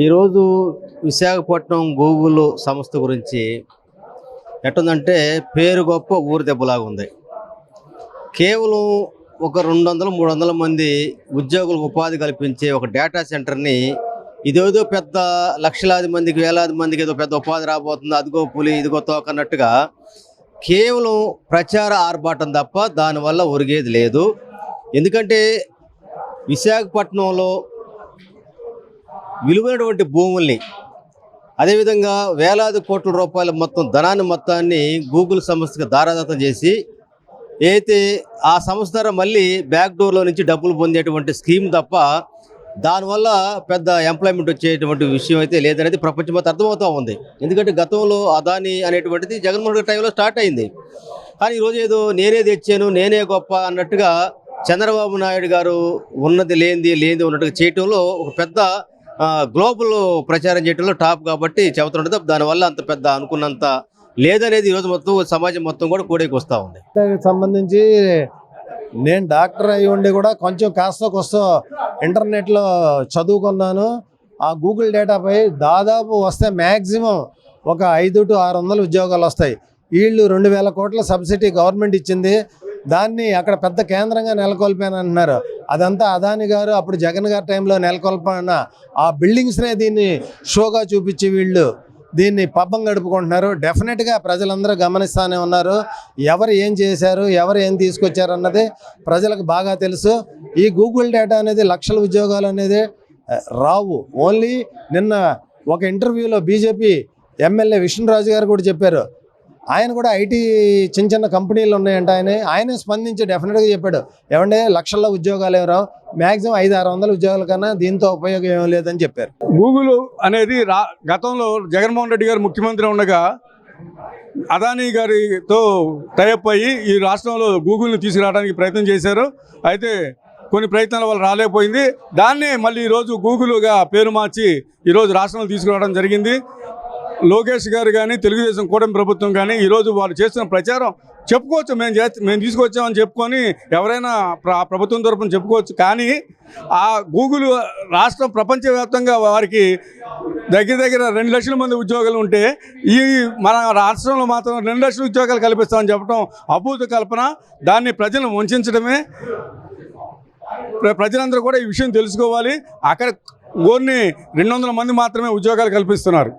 ఈరోజు విశాఖపట్నం గూగుల్ సంస్థ గురించి ఎట్టుందంటే పేరు గొప్ప ఊరు దెబ్బలాగా ఉంది. కేవలం ఒక 200-300 మంది ఉద్యోగులకు ఉపాధి కల్పించే ఒక డేటా సెంటర్ని ఇదేదో పెద్ద లక్షలాది మందికి వేలాది మందికి ఏదో పెద్ద ఉపాధి రాబోతుంది, అదిగో పులి ఇదిగో తోక అన్నట్టుగా కేవలం ప్రచార ఆర్భాటం తప్ప దానివల్ల ఒరిగేది లేదు. ఎందుకంటే విశాఖపట్నంలో విలువైనటువంటి భూముల్ని, అదేవిధంగా వేలాది కోట్ల రూపాయల ధనాన్ని మొత్తాన్ని గూగుల్ సంస్థకు దారాదత్తం చేసి అయితే ఆ సంస్థ ద్వారా మళ్ళీ బ్యాక్ డోర్లో నుంచి డబ్బులు పొందేటువంటి స్కీమ్ తప్ప దానివల్ల పెద్ద ఎంప్లాయ్మెంట్ వచ్చేటువంటి విషయం అయితే లేదనేది ప్రపంచం మొత్తం అర్థమవుతూ ఉంది. ఎందుకంటే గతంలో అదాని అనేటువంటిది జగన్మోహన్ రెడ్డి టైంలో స్టార్ట్ అయింది. కానీ ఈరోజు ఏదో నేనే తెచ్చాను నేనే గొప్ప అన్నట్టుగా చంద్రబాబు నాయుడు గారు ఉన్నది లేనిది ఉన్నట్టుగా చేయటంలో ఒక పెద్ద గ్లోబల్ ప్రచారం చేయడంలో టాప్ కాబట్టి చెబుతుంటుంది. దానివల్ల అంత పెద్ద అనుకున్నంత లేదనేది ఈరోజు మొత్తం సమాజం మొత్తం కూడా కూడేకి వస్తూ ఉంది. సంబంధించి నేను డాక్టర్ అయి ఉండి కూడా కొంచెం కాస్త కొస్త ఇంటర్నెట్లో చదువుకున్నాను. ఆ గూగుల్ డేటాపై దాదాపు వస్తే మ్యాక్సిమం ఒక 500 to 600 ఉద్యోగాలు వస్తాయి. వీళ్ళు 2000 కోట్ల సబ్సిడీ గవర్నమెంట్ ఇచ్చింది. దాన్ని అక్కడ పెద్ద కేంద్రంగా నెలకొల్పాను అంటున్నారు. అదంతా అదాని గారు అప్పుడు జగన్ గారి టైంలో నెలకొల్పన్న ఆ బిల్డింగ్స్నే దీన్ని షోగా చూపించి వీళ్ళు దీన్ని పబ్బం గడుపుకుంటున్నారు. డెఫినెట్గా ప్రజలందరూ గమనిస్తూనే ఉన్నారు. ఎవరు ఏం చేశారు, ఎవరు ఏం తీసుకొచ్చారు అన్నది ప్రజలకు బాగా తెలుసు. ఈ గూగుల్ డేటా అనేది లక్షల ఉద్యోగాలు అనేది రావు. ఓన్లీ నిన్న ఒక ఇంటర్వ్యూలో బీజేపీ ఎమ్మెల్యే విష్ణురాజు గారు కూడా చెప్పారు. ఆయన కూడా ఐటీ చిన్న కంపెనీలు ఉన్నాయంట. ఆయనే స్పందించి డెఫినెట్గా చెప్పాడు, ఏమంటే లక్షల్లో ఉద్యోగాలు ఏమి రావు, మ్యాక్సిమం 500-600 ఉద్యోగాల కన్నా దీంతో ఉపయోగం ఏం లేదని చెప్పారు. గూగుల్ అనేది గతంలో జగన్మోహన్ రెడ్డి గారు ముఖ్యమంత్రి ఉండగా అదానీ గారితో టైఅప్ అయ్యి ఈ రాష్ట్రంలో గూగుల్ని తీసుకురావడానికి ప్రయత్నం చేశారు. అయితే కొన్ని ప్రయత్నాల వల్ల రాలేకపోయింది. దాన్నే మళ్ళీ ఈరోజు గూగుల్గా పేరు మార్చి ఈరోజు రాష్ట్రంలో తీసుకురావడం జరిగింది. లోకేష్ గారు కానీ తెలుగుదేశం కూటమి ప్రభుత్వం కానీ ఈరోజు వాళ్ళు చేస్తున్న ప్రచారం చెప్పుకోవచ్చు, మేము తీసుకొచ్చామని చెప్పుకొని ఎవరైనా ప్రభుత్వం తరపున చెప్పుకోవచ్చు. కానీ ఆ గూగుల్ రాష్ట్రం ప్రపంచవ్యాప్తంగా వారికి దగ్గర 2 లక్షల మంది ఉద్యోగాలు ఉంటే ఈ మన రాష్ట్రంలో మాత్రం 2 లక్షల ఉద్యోగాలు కల్పిస్తామని చెప్పడం అభూత కల్పన. దాన్ని ప్రజలను వంచడమే. ప్రజలందరూ కూడా ఈ విషయం తెలుసుకోవాలి. అక్కడ ఓన్లీ 200 మంది మాత్రమే ఉద్యోగాలు కల్పిస్తున్నారు.